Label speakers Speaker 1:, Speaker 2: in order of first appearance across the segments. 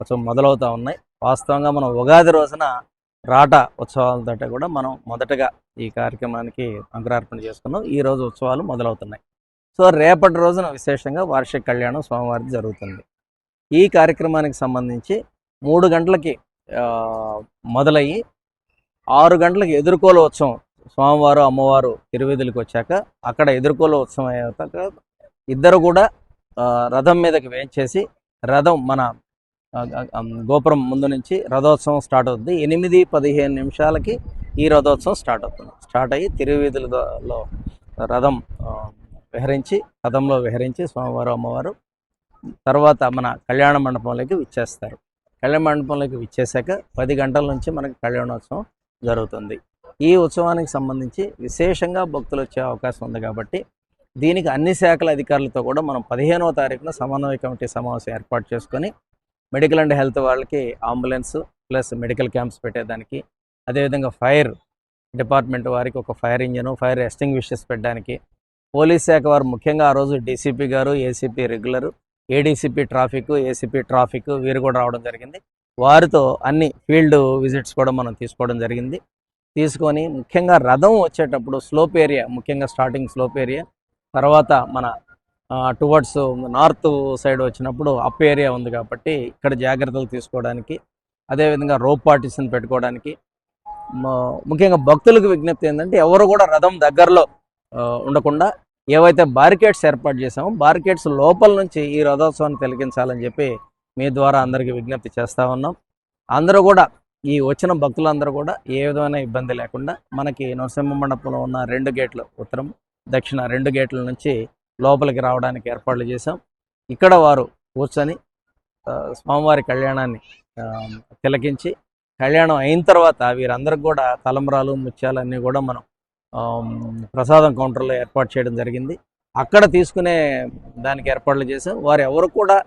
Speaker 1: ఉత్సవం మొదలవుతూ ఉన్నాయి. వాస్తవంగా మనం ఉగాది రోజున రాట ఉత్సవాలతో కూడా మనం మొదటగా ఈ కార్యక్రమానికి అంకురార్పణ చేసుకున్నాం. ఈ రోజు ఉత్సవాలు మొదలవుతున్నాయి. సో రేపటి రోజున విశేషంగా వార్షిక కళ్యాణం స్వామివారికి జరుగుతుంది. ఈ కార్యక్రమానికి సంబంధించి 3 గంటలకి మొదలయ్యి 6 గంటలకు ఎదుర్కోలు ఉత్సవం, స్వామివారు అమ్మవారు తిరువీధులకు వచ్చాక అక్కడ ఎదుర్కోలు ఉత్సవం అయ్యాక ఇద్దరు కూడా రథం మీదకి వేయించేసి రథం మన గోపురం ముందు నుంచి రథోత్సవం స్టార్ట్ అవుతుంది. 8-15 నిమిషాలకి ఈ రథోత్సవం స్టార్ట్ అవుతుంది. స్టార్ట్ అయ్యి తిరువీధులలో రథం రథంలో విహరించి స్వామివారు అమ్మవారు తర్వాత మన కళ్యాణ మండపంలోకి విచ్చేస్తారు. కళ్యాణ మండపంలోకి విచ్చేసాక 10 గంటల నుంచి మనకి కళ్యాణోత్సవం జరుగుతుంది. ఈ ఉత్సవానికి సంబంధించి విశేషంగా భక్తులు వచ్చే అవకాశం ఉంది కాబట్టి దీనికి అన్ని శాఖల అధికారులతో కూడా మనం 15వ తారీఖున సమన్వయ కమిటీ సమావేశం ఏర్పాటు చేసుకొని మెడికల్ అండ్ హెల్త్ వాళ్ళకి అంబులెన్స్ ప్లస్ మెడికల్ క్యాంప్స్ పెట్టేదానికి, అదేవిధంగా ఫైర్ డిపార్ట్మెంట్ వారికి ఒక ఫైర్ ఇంజను, ఫైర్ ఎస్టింగ్విషర్స్ పెట్టడానికి, పోలీస్ శాఖ వారు ముఖ్యంగా ఆ రోజు డీసీపీ గారు, ACP regular, ADCP traffic, ACP traffic వీరు కూడా రావడం జరిగింది. వారితో అన్ని ఫీల్డ్ విజిట్స్ కూడా మనం తీసుకోవడం జరిగింది. తీసుకొని ముఖ్యంగా రథం వచ్చేటప్పుడు స్లోప్ ఏరియా, ముఖ్యంగా స్టార్టింగ్ స్లోప్ ఏరియా, తర్వాత మన టువర్డ్స్ నార్త్ సైడ్ వచ్చినప్పుడు అప్ ఏరియా ఉంది కాబట్టి ఇక్కడ జాగ్రత్తలు తీసుకోవడానికి, అదేవిధంగా రోప్ పార్టిషన్ పెట్టుకోవడానికి, ముఖ్యంగా భక్తులకు విజ్ఞప్తి ఏంటంటే ఎవరు కూడా రథం దగ్గరలో ఉండకుండా ఏవైతే బారికేడ్స్ ఏర్పాటు చేసామో బారికేడ్స్ లోపల నుంచి ఈ రథోత్సవాన్ని తిలకించాలని చెప్పి మీ ద్వారా అందరికీ విజ్ఞప్తి చేస్తూ ఉన్నాం. అందరూ కూడా ఈ వచ్చిన భక్తులందరూ కూడా ఏ విధమైన ఇబ్బంది లేకుండా మనకి నరసింహ మండపంలో ఉన్న 2 గేట్లు, ఉత్తరం దక్షిణ 2 గేట్ల నుంచి లోపలికి రావడానికి ఏర్పాట్లు చేశాం. ఇక్కడ వారు కూర్చొని స్వామివారి కళ్యాణాన్ని తిలకించి కళ్యాణం అయిన తర్వాత వీరందరికి కూడా తలంబ్రాలు, ముత్యాలు అన్నీ కూడా మనం ప్రసాదం కౌంటర్లో ఏర్పాటు చేయడం జరిగింది. అక్కడ తీసుకునే దానికి ఏర్పాట్లు చేశాం. వారు ఎవరు కూడా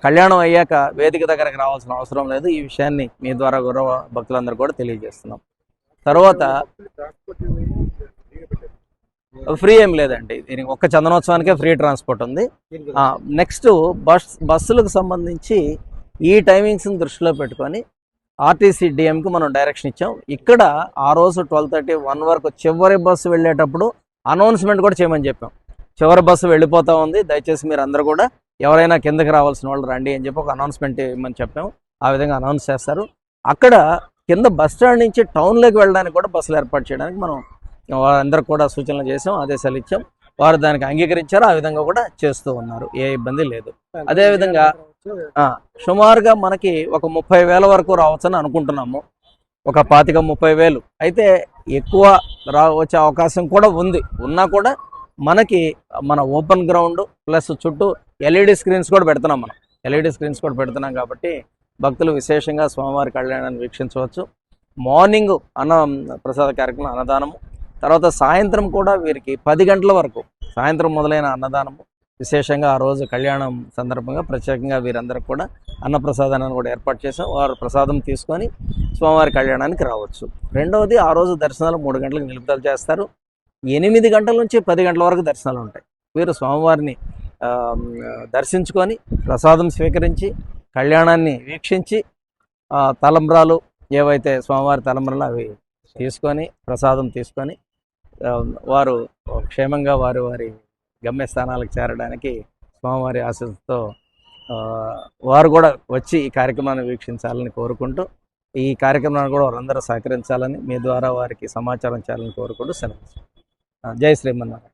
Speaker 1: కళ్యాణం అయ్యాక వేదిక దగ్గరకు రావాల్సిన అవసరం లేదు. ఈ విషయాన్ని మీ ద్వారా గౌరవ భక్తులందరూ కూడా తెలియజేస్తున్నాం. తర్వాత ఫ్రీ ఏం లేదండి, దీనికి ఒక్క చందనోత్సవానికే ఫ్రీ ట్రాన్స్పోర్ట్ ఉంది. నెక్స్ట్ బస్సులకు సంబంధించి ఈ టైమింగ్స్ని దృష్టిలో పెట్టుకొని ఆర్టీసీ డిఎంకి మనం డైరెక్షన్ ఇచ్చాం. ఇక్కడ ఆ రోజు 12:30, 1 వరకు చివరి బస్సు వెళ్ళేటప్పుడు అనౌన్స్మెంట్ కూడా చేయమని చెప్పాం. చివరి బస్సు వెళ్ళిపోతూ ఉంది, దయచేసి మీరు అందరూ కూడా ఎవరైనా కిందకి రావాల్సిన వాళ్ళు రండి అని చెప్పి ఒక అనౌన్స్మెంట్ ఇవ్వమని చెప్పాం. ఆ విధంగా అనౌన్స్ చేస్తారు. అక్కడ కింద బస్ స్టాండ్ నుంచి టౌన్లోకి వెళ్ళడానికి కూడా బస్సులు ఏర్పాటు చేయడానికి మనం వారందరికి కూడా సూచనలు చేసాం, ఆదేశాలు ఇచ్చాం. వారు దానికి అంగీకరించారు. ఆ విధంగా కూడా చేస్తూ ఉన్నారు, ఏ ఇబ్బంది లేదు. అదేవిధంగా సుమారుగా మనకి ఒక 30,000 వరకు రావచ్చని అనుకుంటున్నాము. ఒక 25,000-30,000 అయితే ఎక్కువ వచ్చే అవకాశం కూడా ఉంది. ఉన్నా కూడా మనకి మన ఓపెన్ గ్రౌండ్ ప్లస్ చుట్టూ ఎల్ఈడి స్క్రీన్స్ కూడా పెడుతున్నాం. మనం ఎల్ఈడి స్క్రీన్స్ కూడా పెడుతున్నాం కాబట్టి భక్తులు విశేషంగా స్వామివారి కళ్యాణాన్ని వీక్షించవచ్చు. మార్నింగ్ ప్రసాద కార్యక్రమం, అన్నదానము, తర్వాత సాయంత్రం కూడా వీరికి 10 గంటల వరకు సాయంత్రం మొదలైన అన్నదానము. విశేషంగా ఆ రోజు కళ్యాణం సందర్భంగా ప్రత్యేకంగా వీరందరికీ కూడా అన్నప్రసాదాన్ని కూడా ఏర్పాటు చేసాం. వారు ప్రసాదం తీసుకొని స్వామివారి కళ్యాణానికి రావచ్చు. రెండవది ఆ రోజు దర్శనాలు 3 గంటలకు నిలుపుదల చేస్తారు. 8 గంటల నుంచి 10 గంటల వరకు దర్శనాలు ఉంటాయి. వీరు స్వామివారిని దర్శించుకొని ప్రసాదం స్వీకరించి కళ్యాణాన్ని వీక్షించి తలంబ్రాలు ఏవైతే స్వామివారి తలంబ్రాలు అవి తీసుకొని ప్రసాదం తీసుకొని వారు క్షేమంగా వారి గమ్యస్థానాలకు చేరడానికి స్వామివారి ఆశీస్సుతో వారు కూడా వచ్చి ఈ కార్యక్రమాన్ని వీక్షించాలని కోరుకుంటూ, ఈ కార్యక్రమాన్ని కూడా వారందరూ సహకరించాలని మీ ద్వారా వారికి సమాచారం చేయాలని కోరుకుంటూ సెలవు. జై శ్రీమన్నారాయణ.